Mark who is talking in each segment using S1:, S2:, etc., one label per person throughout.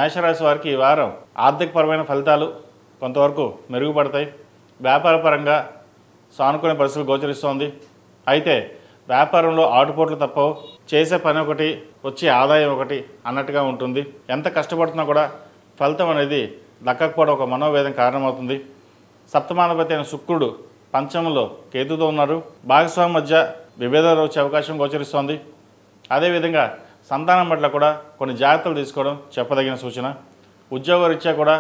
S1: మేషరాశి వారికి ఈ వారం ఆర్థికపరమైన ఫలితాలు కొంతవరకు మెరుగుపడతాయి. వ్యాపారపరంగా సానుకూల పరిస్థితులు గోచరిస్తోంది. అయితే వ్యాపారంలో ఆటుపోట్లు తప్పవు. చేసే పని ఒకటి, వచ్చే ఆదాయం ఒకటి అన్నట్టుగా ఉంటుంది. ఎంత కష్టపడుతున్నా కూడా ఫలితం అనేది దక్కకపోవడం ఒక మనోవేదన కారణమవుతుంది. సప్తమాధిపతి అయిన శుక్రుడు పంచమంలో కేతుతో ఉన్నారు. భాగస్వామి మధ్య విభేదాలు వచ్చే అవకాశం గోచరిస్తోంది. అదేవిధంగా సంతానం పట్ల కూడా కొన్ని జాగ్రత్తలు తీసుకోవడం చెప్పదగిన సూచన. ఉద్యోగరీత్యా కూడా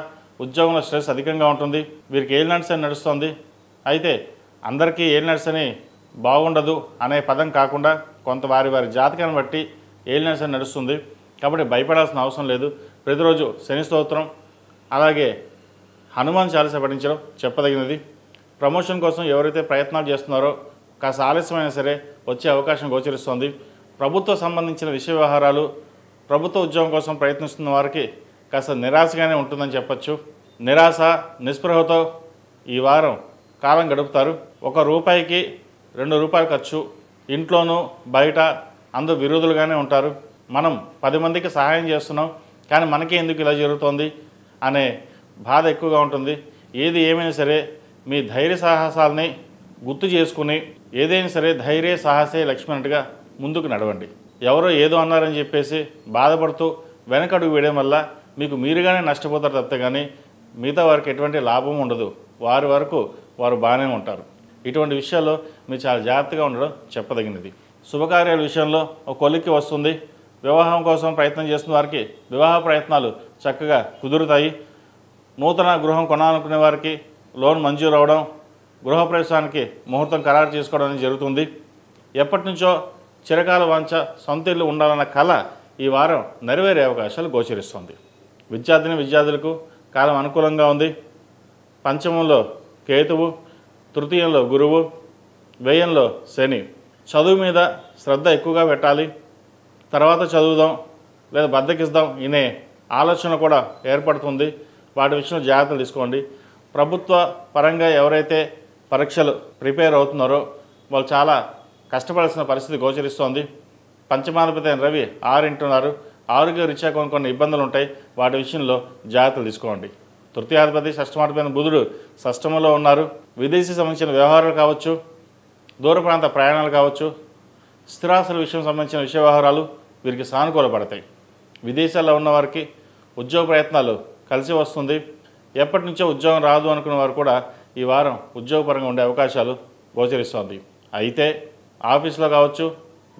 S1: ఉద్యోగంలో స్ట్రెస్ అధికంగా ఉంటుంది. వీరికి ఏలినాటి శని నడుస్తుంది. అయితే అందరికీ ఏలినాటి శని బాగుండదు అనే పదం కాకుండా కొంత వారి జాతకాన్ని బట్టి ఏలినాటి శని నడుస్తుంది. కాబట్టి భయపడాల్సిన అవసరం లేదు. ప్రతిరోజు శని స్తోత్రం అలాగే హనుమాన్ చాలీసా పఠించడం చెప్పదగినది. ప్రమోషన్ కోసం ఎవరైతే ప్రయత్నాలు చేస్తున్నారో కాస్త ఆలస్యమైనా సరే వచ్చే అవకాశం గోచరిస్తోంది. ప్రభుత్వ సంబంధించిన విషయ వ్యవహారాలు, ప్రభుత్వ ఉద్యోగం కోసం ప్రయత్నిస్తున్న వారికి కాస్త నిరాశగానే ఉంటుందని చెప్పచ్చు. నిరాశ నిస్పృహతో ఈ వారం కాలం గడుపుతారు. ₹1కి ₹2 ఖర్చు. ఇంట్లోనూ బయట అందరూ విరోధులుగానే ఉంటారు. మనం 10 మందికి సహాయం చేస్తున్నాం కానీ మనకే ఎందుకు ఇలా జరుగుతోంది అనే బాధ ఎక్కువగా ఉంటుంది. ఏది ఏమైనా సరే మీ ధైర్య సాహసాలని గుర్తు చేసుకుని ఏదైనా సరే ధైర్య సాహసే లక్ష్మి అన్నట్టుగా ముందుకు నడవండి. ఎవరో ఏదో అన్నారని చెప్పేసి బాధపడుతూ వెనకడుగు వేయడం వల్ల మీకు మీరుగానే నష్టపోతారు తప్పితే కానీ మిగతా వారికి ఎటువంటి లాభం ఉండదు. వారి వరకు వారు బాగానే ఉంటారు. ఇటువంటి విషయాల్లో మీరు చాలా జాగ్రత్తగా ఉండడం చెప్పదగినది. శుభకార్యాల విషయంలో ఒక కొలిక్కి వస్తుంది. వివాహం కోసం ప్రయత్నం చేస్తున్న వారికి వివాహ ప్రయత్నాలు చక్కగా కుదురుతాయి. నూతన గృహం కొనాలనుకునే వారికి లోన్ మంజూరు అవడం, గృహప్రవేశానికి ముహూర్తం ఖరారు చేసుకోవడం అనేది జరుగుతుంది. ఎప్పటి నుంచో చిరకాల వాంఛ సొంత ఇల్లు ఉండాలన్న కళ ఈ వారం నెరవేరే అవకాశాలు గోచరిస్తుంది. విద్యార్థులకు కాలం అనుకూలంగా ఉంది. పంచమంలో కేతువు, తృతీయంలో గురువు, వ్యయంలో శని. చదువు మీద శ్రద్ధ ఎక్కువగా పెట్టాలి. తర్వాత చదువుదాం లేదా బద్దకిస్తాం ఇనే ఆలోచన కూడా ఏర్పడుతుంది. వాటి విషయంలో జాగ్రత్తలు తీసుకోండి. ప్రభుత్వ పరంగా ఎవరైతే పరీక్షలు ప్రిపేర్ అవుతున్నారో వాళ్ళు చాలా కష్టపడాల్సిన పరిస్థితి గోచరిస్తోంది. పంచమాధిపతి అయిన రవి 6 ఉన్నారు. ఆరోగ్య రీత్యా కొన్ని ఇబ్బందులు ఉంటాయి. వాటి విషయంలో జాగ్రత్తలు తీసుకోండి. తృతీయాధిపతి షష్టమాధిపతి బుధుడు షష్టమంలో ఉన్నారు. విదేశీ సంబంధించిన వ్యవహారాలు కావచ్చు, దూర ప్రాంత ప్రయాణాలు కావచ్చు, స్థిరాస్తుల విషయం సంబంధించిన విషయ వ్యవహారాలు వీరికి సానుకూలపడతాయి. విదేశాల్లో ఉన్న వారికి ఉద్యోగ ప్రయత్నాలు కలిసి వస్తుంది. ఎప్పటి నుంచో ఉద్యోగం రాదు అనుకున్న వారు కూడా ఈ వారం ఉద్యోగపరంగా ఉండే అవకాశాలు గోచరిస్తుంది. అయితే ఆఫీసులో కావచ్చు,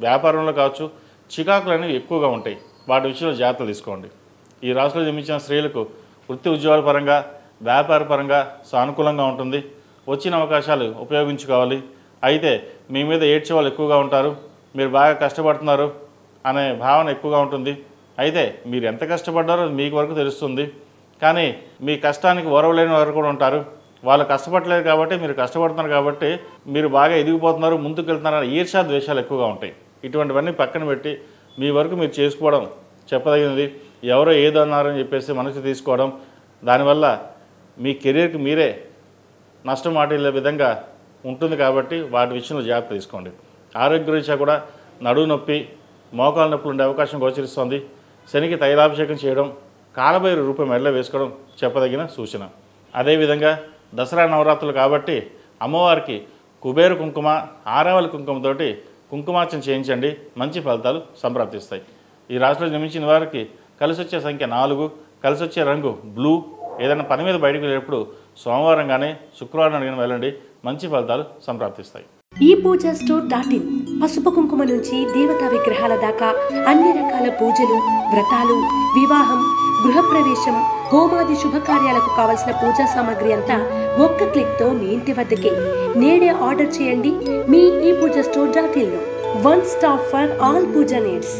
S1: వ్యాపారంలో కావచ్చు చికాకులు అనేవి ఎక్కువగా ఉంటాయి. వాటి విషయంలో జాగ్రత్తలు తీసుకోండి. ఈ రాశిలో జన్మించిన స్త్రీలకు వృత్తి ఉద్యోగాల పరంగా, వ్యాపార పరంగా సానుకూలంగా ఉంటుంది. వచ్చిన అవకాశాలు ఉపయోగించుకోవాలి. అయితే మీ మీద ఏడ్చే వాళ్ళు ఎక్కువగా ఉంటారు. మీరు బాగా కష్టపడుతున్నారు అనే భావన ఎక్కువగా ఉంటుంది. అయితే మీరు ఎంత కష్టపడ్డారో మీకు వరకు తెలుస్తుంది. కానీ మీ కష్టానికి ఓరవలేని వారు కూడా ఉంటారు. వాళ్ళు కష్టపడలేదు కాబట్టి మీరు కష్టపడుతున్నారు కాబట్టి మీరు బాగా ఎదిగిపోతున్నారు, ముందుకు వెళ్తున్నారు. ఈర్ష్యా ద్వేషాలు ఎక్కువగా ఉంటాయి. ఇటువంటివన్నీ పక్కన పెట్టి మీ వరకు మీరు చేసుకోవడం చెప్పదగినది. ఎవరో ఏదో అన్నారని చెప్పేసి మనసు తీసుకోవడం, దానివల్ల మీ కెరీర్కి మీరే నష్టం వాటిల్లే విధంగా ఉంటుంది. కాబట్టి వాటి విషయంలో జాగ్రత్త తీసుకోండి. ఆరోగ్యరీత్యా కూడా నడువు నొప్పి, మోకాలు నొప్పులు ఉండే అవకాశం గోచరిస్తోంది. శనికి తైలాభిషేకం చేయడం, కాలభైరు రూపం మెడలో వేసుకోవడం చెప్పదగిన సూచన. అదేవిధంగా దసరా నవరాత్రులు కాబట్టి అమ్మవారికి కుబేరు కుంకుమ, ఆరావళి కుంకుమతోటి కుంకుమార్చన చేయించండి. మంచి ఫలితాలు సంప్రాప్తిస్తాయి. ఈ రాశిలో జన్మించిన వారికి కలిసి వచ్చే సంఖ్య 4, కలిసి వచ్చే రంగు బ్లూ. ఏదైనా పని మీద బయటకు వెళ్ళేటప్పుడు సోమవారం కానీ శుక్రవారం అడిగిన వెళ్ళండి. మంచి ఫలితాలు సంప్రాప్తిస్తాయి.
S2: ఈ పూజా స్టోర్.in పసుపు కుంకుమ నుంచి దేవతా విగ్రహాల దాకా అన్ని రకాల పూజలు, వ్రతాలు, వివాహం, గృహప్రవేశం, హోమాది శుభకార్యాలకు కావలసిన పూజా సామాగ్రి అంతా ఒక్క క్లిక్తో మీ ఇంటి వద్దకే. నేడే ఆర్డర్ చేయండి మీ ఈ పూజా స్టోర్.in లో. One stop for all puja needs.